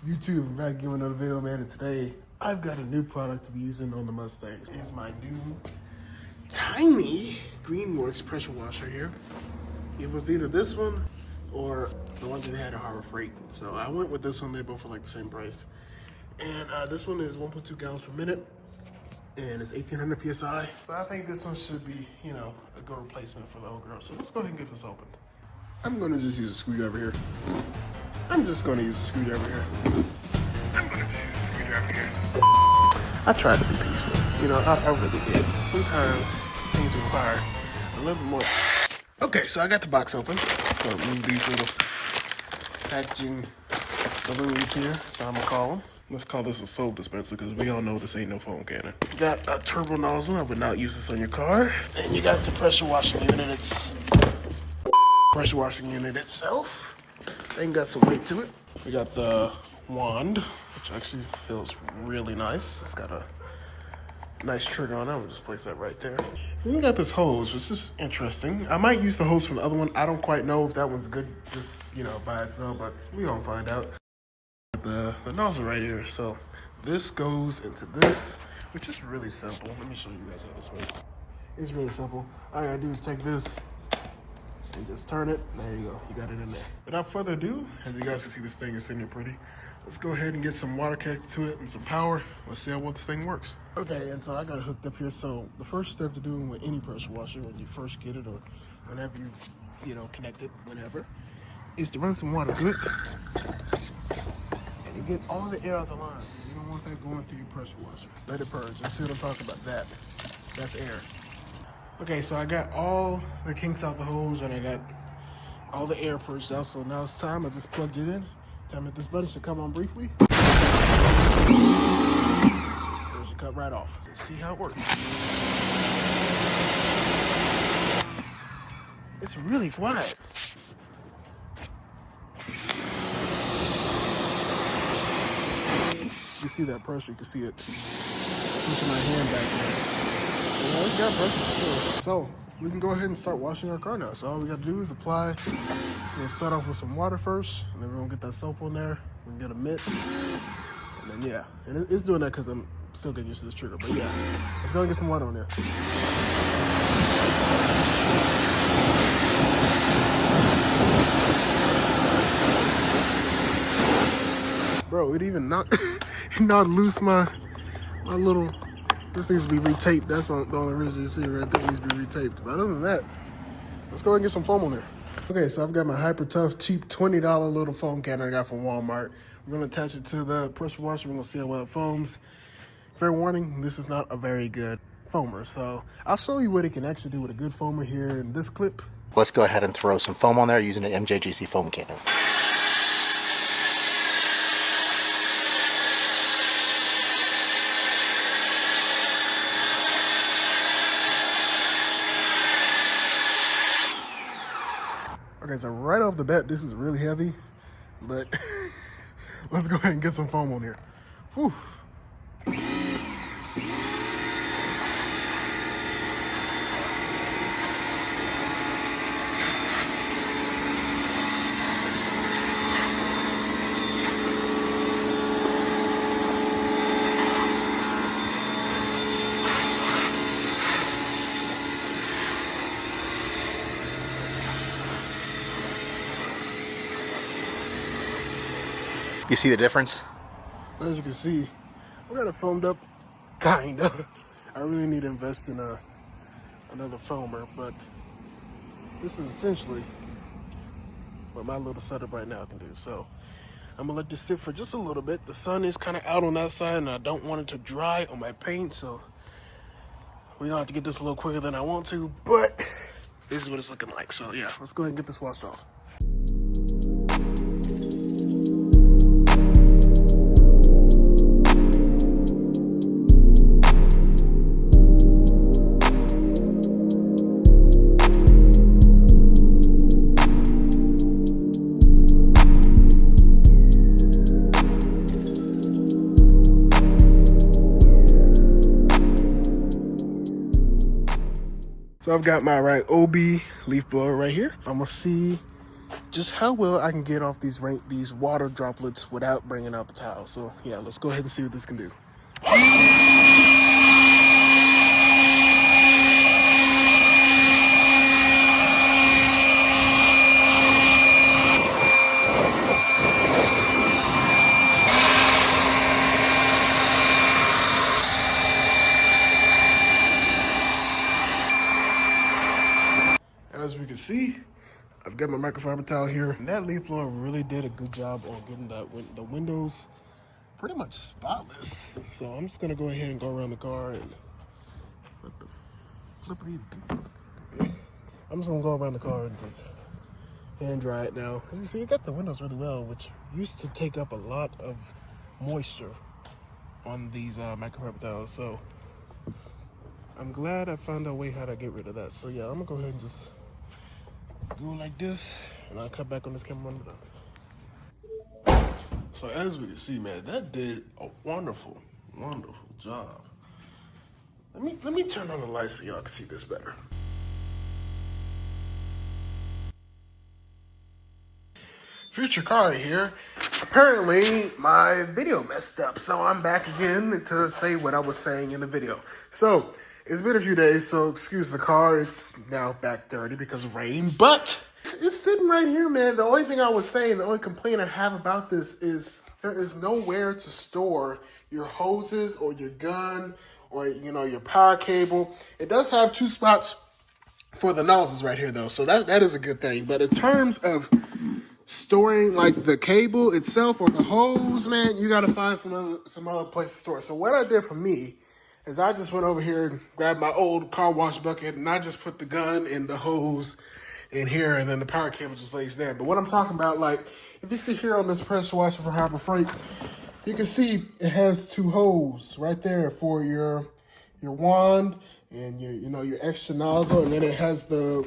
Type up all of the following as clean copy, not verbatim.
YouTube, I'm back giving another video, man, and today I've got a new product to be using on the Mustang. It's my new tiny Greenworks pressure washer here. It was either this one or the one that had a Harbor Freight. So I went with this one. They both for like the same price. And this one is 1.2 gallons per minute and it's 1800 PSI. So I think this one should be, you know, a good replacement for the old girl. So let's go ahead and get this opened. I'm gonna just use a screwdriver here. I tried to be peaceful. You know, I really did. Sometimes things require a little bit more. Okay, so I got the box open. So remove these little packaging balloons here. So I'm gonna call them. Let's call this a soap dispenser because we all know this ain't no foam cannon. You got a turbo nozzle. I would not use this on your car. And you got the pressure washing unit. Pressure washing unit itself. Then got some weight to it. We got the wand, which actually feels really nice. It's got a nice trigger on it. We'll just place that right there. And we got this hose, which is interesting. I might use the hose from the other one. I don't quite know if that one's good just, you know, by itself, but we gonna find out. The nozzle right here. So this goes into this, which is really simple. Let me show you guys how this works. It's really simple. All I gotta do is take this and just turn it. There you go. You got it in there. Without further ado, as you guys can see, this thing is sitting here pretty. Let's go ahead and get some water connected to it and some power. Let's see how well this thing works. Okay, and so I got it hooked up here. So the first step to doing with any pressure washer when you first get it or whenever you know, connect it, whenever, is to run some water through it and to get all the air out the lines. You don't want that going through your pressure washer. Let it purge. You see what I'm talking about? That's air. Okay, so I got all the kinks out the hose and I got all the air purged out. So now it's time. I just plugged it in. Time that this button should come on briefly. It should cut right off. So see how it works. It's really quiet. You see that pressure? You can see it pushing my hand back there. Yeah, it's got pressure for sure. So we can go ahead and start washing our car now. So all we got to do is apply. We'll start off with some water first, and then we're gonna get that soap on there. We can get a mitt, and then yeah, and it's doing that because I'm still getting used to this trigger. But yeah, let's go and get some water on there. Bro, it even not loose my little. This needs to be retaped. That's the only reason you see it right there. It needs to be retaped. But other than that, let's go ahead and get some foam on there. Okay, so I've got my Hyper Tough cheap $20 little foam cannon I got from Walmart. We're gonna attach it to the pressure washer. We're gonna see how well it foams. Fair warning, this is not a very good foamer. So I'll show you what it can actually do with a good foamer here in this clip. Let's go ahead and throw some foam on there using an MJGC foam cannon. Okay, so right off the bat, this is really heavy, but let's go ahead and get some foam on here. Whew. You see the difference? As you can see, we got it foamed up, kinda. I really need to invest in another foamer, but this is essentially what my little setup right now can do. So I'm gonna let this sit for just a little bit. The sun is kind of out on that side and I don't want it to dry on my paint, so we're gonna have to get this a little quicker than I want to, but this is what it's looking like. So yeah, let's go ahead and get this washed off. So I've got my OB leaf blower right here. I'm gonna see just how well I can get off these water droplets without bringing out the towel. So yeah, let's go ahead and see what this can do. As we can see, I've got my microfiber towel here. And that leaf blower really did a good job on getting the windows pretty much spotless. So I'm just gonna go ahead and go around the car and let the flippity. I'm just gonna go around the car and just hand dry it now. As you see, it got the windows really well, which used to take up a lot of moisture on these microfiber towels. So I'm glad I found a way how to get rid of that. So yeah, I'm gonna go ahead and just go like this, and I'll cut back on this camera when we're done. So as we can see, man, that did a wonderful, wonderful job. Let me turn on the lights so y'all can see this better. Future Car here. Apparently, my video messed up, so I'm back again to say what I was saying in the video. So, it's been a few days, so excuse the car. It's now back dirty because of rain, but it's sitting right here, man. The only thing I was saying, the only complaint I have about this is there is nowhere to store your hoses or your gun or, you know, your power cable. It does have 2 spots for the nozzles right here, though, so that is a good thing. But in terms of storing like the cable itself or the hose, man, you gotta find some other place to store it. So what I did for me is I just went over here and grabbed my old car wash bucket, and I just put the gun and the hose in here, and then the power cable just lays there. But what I'm talking about, like, if you see here on this pressure washer for Harbor Freight, you can see it has 2 holes right there for your wand and your extra nozzle, and then it has the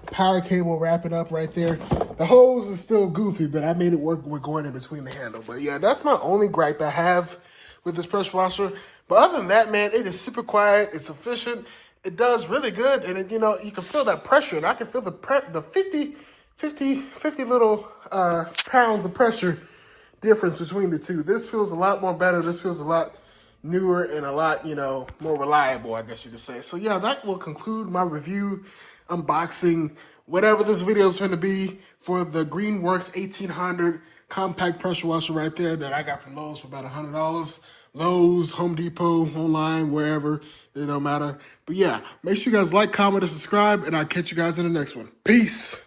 power cable wrapping up right there. The hose is still goofy, but I made it work with going in between the handle. But yeah, that's my only gripe I have with this pressure washer. But other than that, man, it is super quiet. It's efficient. It does really good. And it, you can feel that pressure. And I can feel the 50 little pounds of pressure difference between the two. This feels a lot more better. This feels a lot newer and a lot, more reliable, I guess you could say. So yeah, that will conclude my review, unboxing, whatever this video is going to be for the Greenworks 1800 compact pressure washer right there that I got from Lowe's for about $100. Lowe's, Home Depot, online, wherever, it don't matter. But yeah, make sure you guys like, comment, and subscribe, and I'll catch you guys in the next one. Peace.